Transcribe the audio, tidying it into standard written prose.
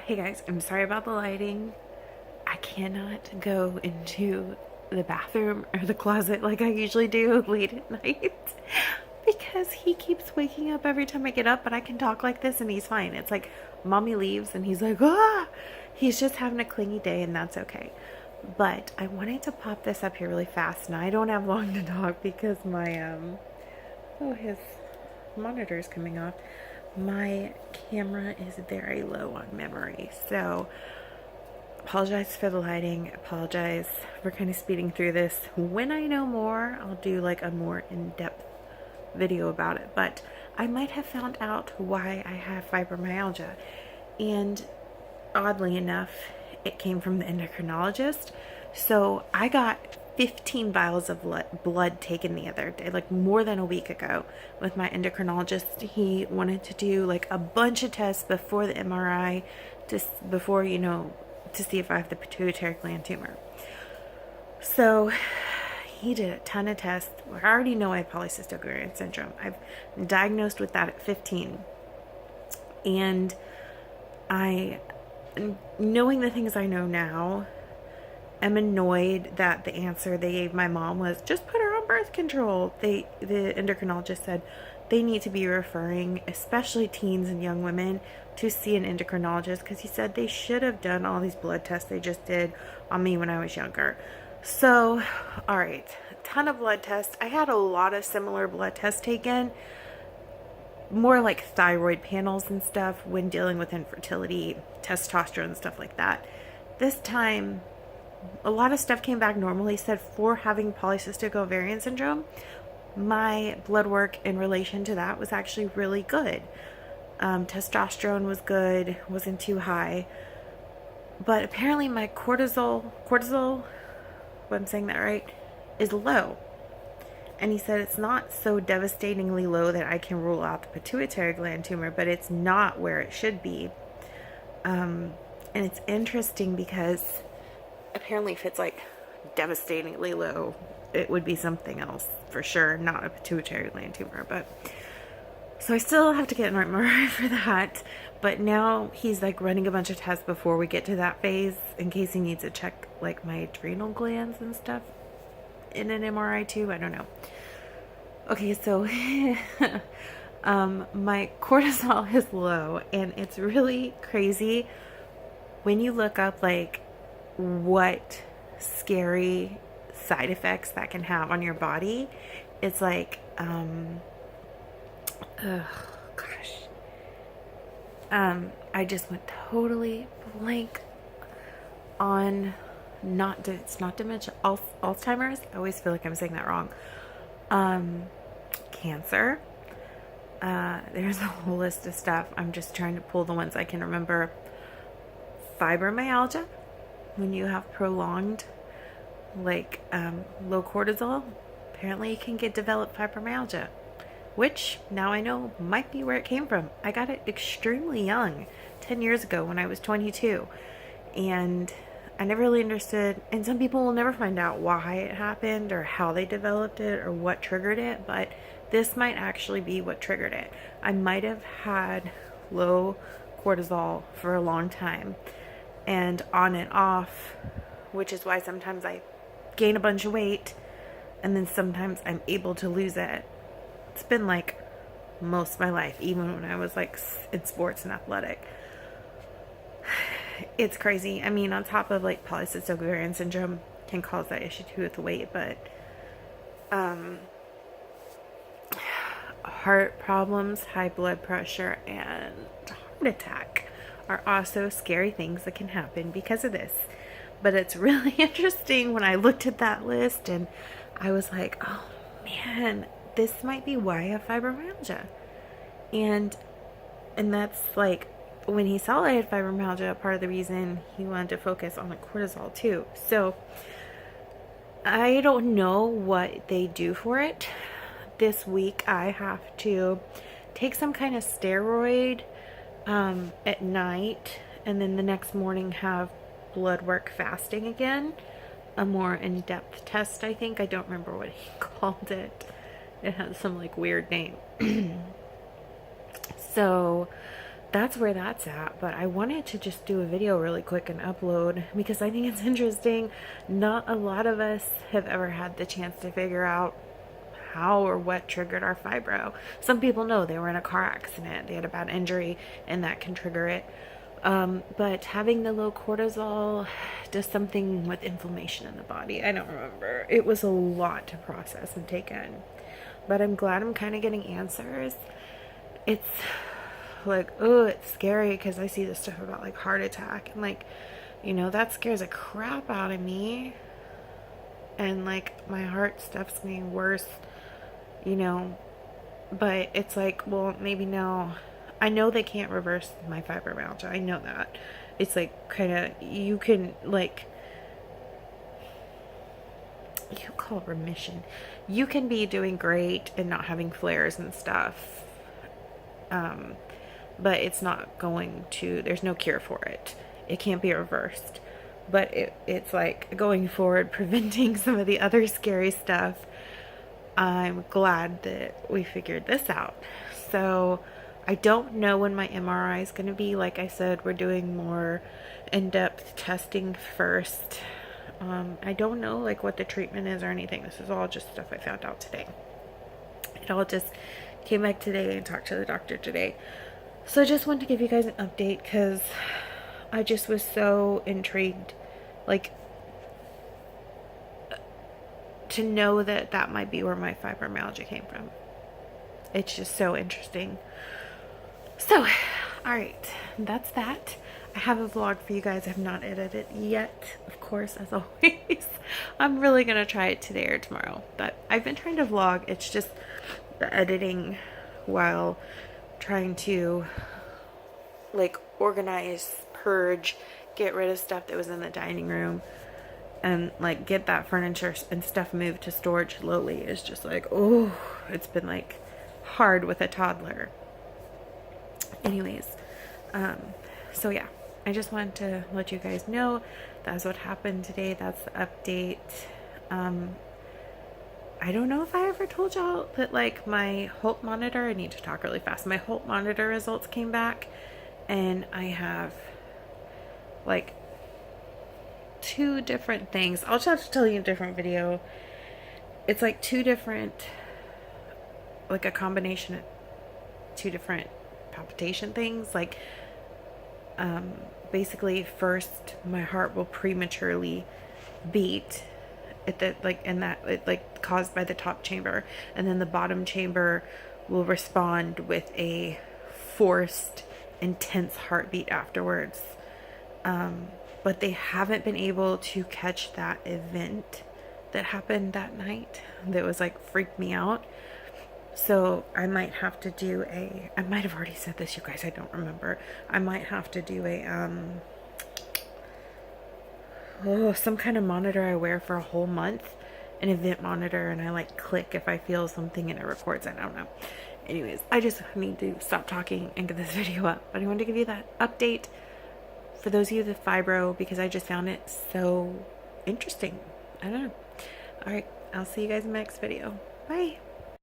Hey guys, I'm sorry about the lighting. I cannot go into the bathroom or the closet like I usually do late at night because he keeps waking up every time I get up, but I can talk like this and he's fine. It's like mommy leaves and he's like, ah! He's just having a clingy day and that's okay. But I wanted to pop this up here really fast and I don't have long to talk because his monitor is coming off. My camera is very low on memory, so apologize for the lighting, apologize for kind of speeding through this. When I know more, I'll do like a more in-depth video about it, but I might have found out why I have fibromyalgia, and oddly enough, it came from the endocrinologist. So I got 15 vials of blood taken the other day, like more than a week ago, with my endocrinologist. He wanted to do like a bunch of tests before the MRI, before, to see if I have the pituitary gland tumor. So he did a ton of tests. I already know I have polycystic ovarian syndrome. I've been diagnosed with that at 15. And knowing the things I know now, I'm annoyed that the answer they gave my mom was just put her on birth control. The endocrinologist said they need to be referring, especially teens and young women, to see an endocrinologist because he said they should have done all these blood tests they just did on me when I was younger. So, all right, a ton of blood tests. I had a lot of similar blood tests taken, more like thyroid panels and stuff when dealing with infertility, testosterone, stuff like that. This time, a lot of stuff came back normal. He said for having polycystic ovarian syndrome, my blood work in relation to that was actually really good. Testosterone was good, wasn't too high. But apparently my cortisol, if I'm saying that right, is low. And he said it's not so devastatingly low that I can rule out the pituitary gland tumor, but it's not where it should be. And it's interesting because apparently if it's like devastatingly low, it would be something else for sure, not a pituitary gland tumor. But so I still have to get an MRI for that, but now he's like running a bunch of tests before we get to that phase in case he needs to check like my adrenal glands and stuff in an MRI too. I don't know. Okay, so my cortisol is low, and it's really crazy when you look up like what scary side effects that can have on your body. It's like I just went totally blank on it's not dementia, Alzheimer's. I always feel like I'm saying that wrong. Cancer. There's a whole list of stuff. I'm just trying to pull the ones I can remember. Fibromyalgia, when you have prolonged low cortisol, apparently you can develop fibromyalgia, which now I know might be where it came from. I got it extremely young, 10 years ago when I was 22, and I never really understood, and some people will never find out why it happened or how they developed it or what triggered it, but this might actually be what triggered it. I might have had low cortisol for a long time and on and off, which is why sometimes I gain a bunch of weight and then sometimes I'm able to lose it. It's been like most of my life, even when I was like in sports and athletic. It's crazy. I mean, on top of like polycystic ovarian syndrome can cause that issue too with the weight, but heart problems, high blood pressure, and heart attack are also scary things that can happen because of this. But it's really interesting when I looked at that list and I was like, oh man, this might be why I have fibromyalgia. And that's like, when he saw I had fibromyalgia, part of the reason he wanted to focus on the cortisol too. So I don't know what they do for it. This week I have to take some kind of steroid at night, and then the next morning have blood work fasting again, a more in-depth test. I think, I don't remember what he called it. It has some like weird name. So that's where that's at. But I wanted to just do a video really quick and upload because I think it's interesting. Not a lot of us have ever had the chance to figure out how or what triggered our fibro. Some people know they were in a car accident, they had a bad injury, and that can trigger it. But having the low cortisol does something with inflammation in the body. I don't remember. It was a lot to process and take in. But I'm glad I'm kind of getting answers. It's like, oh, it's scary because I see this stuff about like heart attack and like, you know, that scares the crap out of me. And like my heart stuff's getting worse, you know, but it's like, well, maybe no. I know they can't reverse my fibromyalgia. I know that. It's like kind of, you can like, you call it remission. You can be doing great and not having flares and stuff. But it's not going to, there's no cure for it. It can't be reversed. But it's like going forward, preventing some of the other scary stuff. I'm glad that we figured this out. So I don't know when my MRI is going to be. Like I said, we're doing more in-depth testing first. I don't know like what the treatment is or anything. This is all just stuff I found out today. It all just came back today and talked to the doctor today. So I just wanted to give you guys an update because I just was so intrigued, like, to know that that might be where my fibromyalgia came from. It's just so interesting. So, alright, that's that. I have a vlog for you guys. I have not edited it yet, of course, as always. I'm really going to try it today or tomorrow. But I've been trying to vlog. It's just the editing while trying to, like, organize, purge, get rid of stuff that was in the dining room, and, like, get that furniture and stuff moved to storage slowly is just like, oh, it's been, like, hard with a toddler. Anyways, so yeah, I just wanted to let you guys know that's what happened today. That's the update. I don't know if I ever told y'all that like my Holt monitor, I need to talk really fast. My Holt monitor results came back and I have like 2 different things. I'll just have to tell you in a different video. It's like 2 different, like a combination of 2 different palpitation things. Like, basically first my heart will prematurely beat at the, like, and that it like caused by the top chamber, and then the bottom chamber will respond with a forced intense heartbeat afterwards. But they haven't been able to catch that event that happened that night that was like freaked me out. So I might have to do I might have already said this, you guys, I don't remember. I might have to do some kind of monitor I wear for a whole month, an event monitor, and I like click if I feel something and it records. I don't know. Anyways, I just need to stop talking and get this video up. But I wanted to give you that update for those of you with fibro because I just found it so interesting. I don't know. All right, I'll see you guys in the next video. Bye.